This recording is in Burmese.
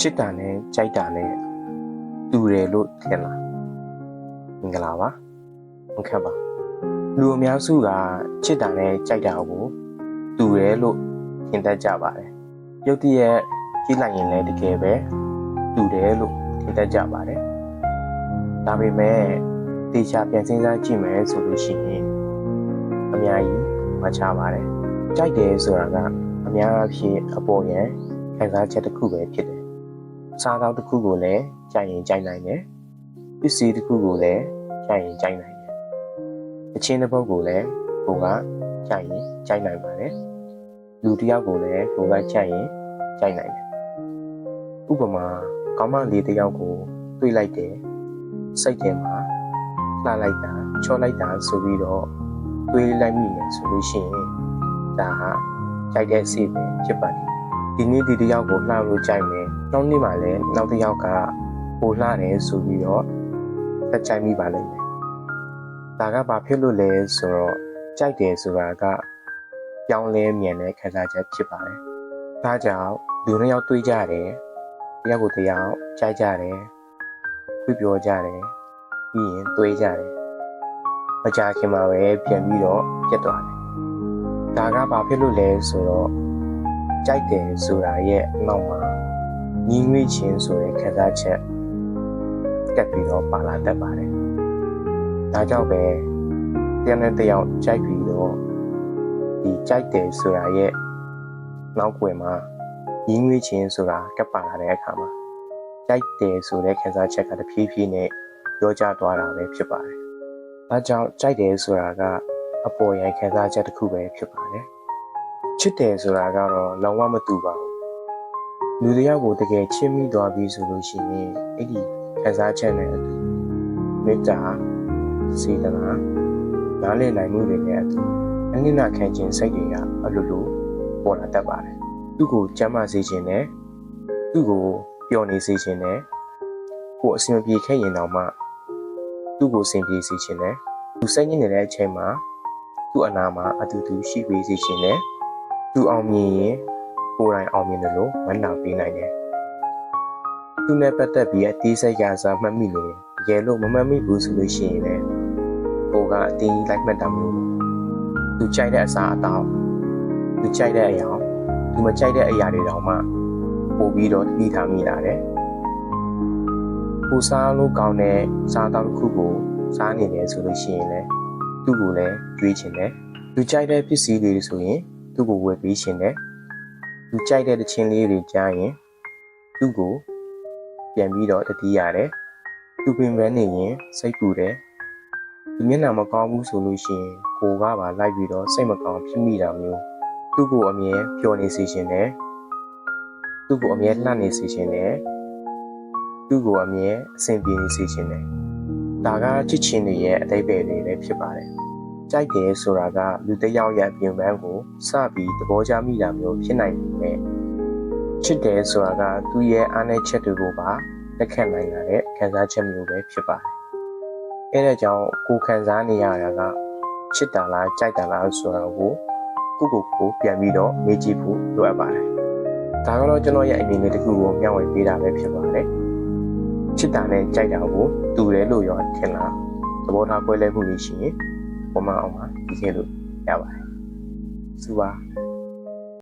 ချစ်တာနဲ့ကြိုက်တာနဲ့တူတယ်လို့ထင်လားမင်္ဂလာပါဟုတ်ကဲ့ပါလူအများစုကချစ်တာနဲ့ကြိုက်တာကိုတူတယ်လို့ထင်တတ်ကြပါတယ်ရုပ်တရက်ကြည့်လိုက်ရင်လည်းတကယ်ပဲတူတယ်လို့ထင်တတ်ကြပါတယ်ဒါပေမဲ့တေချာပြန်စဉ်းစားကြည့်မယ်ဆိုလို့ရှိရင်အများကြီးမချပါတယ်ကြိုက်တယ်ဆိုတာကအများအားဖြင့်အပေါ်ရန်ခံစားချက်တစ်ခုပဲဖြစ်တယ်စားသောက်တစ်ခုကိုလည်းကြိုက်ရင်ကြိုက်နိုင်တယ်ပစ္စည်းတစ်ခုကိုလည်းကြိုက်ရင်ကြိုက်နိုင်တယ်အချင်းတစ်ပုဒ်ကိုလည်းကိုကကြိုက်ရင်ကြိုက်နိုင်ပါတယ်လူတစ်ယောက်ကိုလည်းကိုကကြိုက်ရင်ကြိုက်နိုင်တယ်ဥပမာကောင်းမလေးတစ်ယောက်ကိုတွေ့လိုက်တယ်စိတ်ထဲမှာလှလိုက်တာချောလိုက်တာဆိုပြီးတော့တွေးလိုက်မိမယ်ဆိုလို့ရှိရင်ဒါဟာကြိုက်တဲ့အစီပဲဖြစ်ပါတယ်ဒီနေ့ဒီတစ်ယောက်ကိုလှလို့ကြိုက်မယ်နောက်နေ့မှလည်းနောက်တစ်ယောက်ကပိုလှတယ်ဆိုပြီးတော့တက်ကြိုက်မိပါလိမ့်မယ်ဒါကဘာဖြစ်လို့လဲဆိုတော့ကြိုက်တယ်ဆိုတာကပြောင်းလဲမြန်တဲ့ခံစားချက်ဖြစ်ပါတယ်ဒါကြောင့်လူနှစ်ယောက်တွေ့ကြတယ်တစ်ယောက်ကိုတစ်ယောက်ကြိုက်ကြတယ်ပြပြောကြတယ်ပြီးရင်တွေးကြတယ်မကြခင်မှာပဲပြန်ပြီးတော့ပြတ်သွားတယ်ဒါကဘာဖြစ်လို့လဲဆိုတော့ကြိုက်တယ်ဆိုတာရဲ့နောက်မှာညီငွေ့ခြင်းဆိုတဲ့ခံစားချက်ကပ်ပြီးတော့ပါလာတတ်ပါတယ်ဒါကြောင့်ပဲတရားနဲ့တရားကြိုက်ပြီးတော့ဒီကြိုက်တယ်ဆိုတာရဲ့နောက်ွယ်မှာညီငွေ့ခြင်းဆိုတာကပ်ပါလာတဲ့အခါမှာကြိုက်တယ်ဆိုတဲ့ခံစားချက်ကတဖြည်းဖြည်းနဲ့ပြောကြသွားတာပဲဖြစ်ပါတယ်။ဒါကြောင့်ကြိုက်တယ်ဆိုတာကအပေါ်ယံခံစားချက်တစ်ခုပဲဖြစ်ပါတယ်။ချစ်တယ်ဆိုတာကတော့လုံးဝမတူပါဘူး။လူတစ်ယောက်ကိုတကယ်ချစ်မိသွားပြီဆိုလို့ရှိရင်အဲ့ဒီခံစားချက်နဲ့အတူမေတ္တာစေတနာနားလည်နိုင်မှုတွေနဲ့အတူအနစ်နာခံခြင်းစိတ်တွေကအလိုလိုပေါ်လာတတ်ပါတယ်။သူ့ကိုကျမ်းမာစေခြင်းနဲ့သူ့ကိုပျော်နေစေခြင်းနဲ့ကိုယ်အဆင်ပြေခဲ့ရင်တော့မှသူ့ကိုအဆင်ပြေစေခြင်းနဲ့သူစိတ်ညစ်နေတဲ့အချိန်မှာသူ့အနာမှာအတူတူရှိပေးစေခြင်းနဲ့သူအောင်မြင်ရင်ကိုယ်တိုင်အောင်မြင်တယ်လို့ဝမ်းသာပေးနိုင်တယ်။သူနဲ့ပတ်သက်ပြီးအသေးစိတ်ရာစာမှတ်မိနေတယ်။တကယ်လို့မမှတ်မိဘူးဆိုလို့ရှိရင်လည်းကိုကအတင်းကြီးလိုက်မှတ်တာမျိုးသူကြိုက်တဲ့အစာအသောက်သူကြိုက်တဲ့အရာသူမကြိုက်တဲ့အရာတွေတောင်မှပို့ပြီးတော့တည်ထားမိလာတယ်။ကိုစားလို့ကောင်းတဲ့စားတောက်တစ်ခုကိုစားနေတယ်ဆိုလို့ရှိရင်လည်းသူ့ကိုလည်းကြွေးချင်တယ်သူကြိုက်တဲ့ပစ္စည်းတွေဆိုရင်သူ့ကိုဝယ်ပေးချင်တယ်သူကြိုက်တဲ့တခြင်းလေးတွေကြားရင်သူ့ကိုပြန်ပြီးတော့တတိရတယ်သူပင်ပန်းနေရင်စိတ်ပူတယ်သူမျက်နှာမကောင်းဘူးဆိုလို့ရှိရင်ကိုကပါလိုက်ပြီးတော့စိတ်မကောင်းဖြစ်မိတာမျိုးသူ့ကိုအမြဲပျော်နေစေချင်တယ်သူ့ကိုအမြဲလှနေစေချင်တယ်သူ့ကိုအမြဲအဆင်ပြေနေစေချင်တယ်ဒါကချစ်ချင်းတွေရဲ့အတိတ်ပဲတွေလည်းဖြစ်ပါတယ်ကြိုက်တယ်ဆိုတာကလူတစ်ယောက်ရဲ့ပြင်ပန်းကိုစပြီးသဘောကျမိတာမျိုးဖြစ်နိုင်ပေမဲ့ချစ်တယ်ဆိုတာကသူ့ရဲ့အားနည်းချက်တွေကိုပါလက်ခံနိုင်တဲ့ခံစားချက်မျိုးပဲဖြစ်ပါတယ်အဲဒါကြောင့်ကိုခံစားနေရတာကချစ်တာလားကြိုက်တာလားဆိုတာကိုကိုပြန်ပြီးတော့မေးကြည့်ဖို့လိုအပ်ပါတယ်ဒါကတော့ကျွန်တော်ရဲ့အမြင်လေးတစ်ခုကိုမျှဝေပေးတာပဲဖြစ်ပါတယ်ချစ်တာနဲ့ကြိုက်တာကိုတူတယ်လို့ရောထင်လားသဘောထားကွဲလဲမှုလေးရှိရင်ပုံမှန်အောင်ပါဒီခဲ့လို့ရပါတယ်စူပါ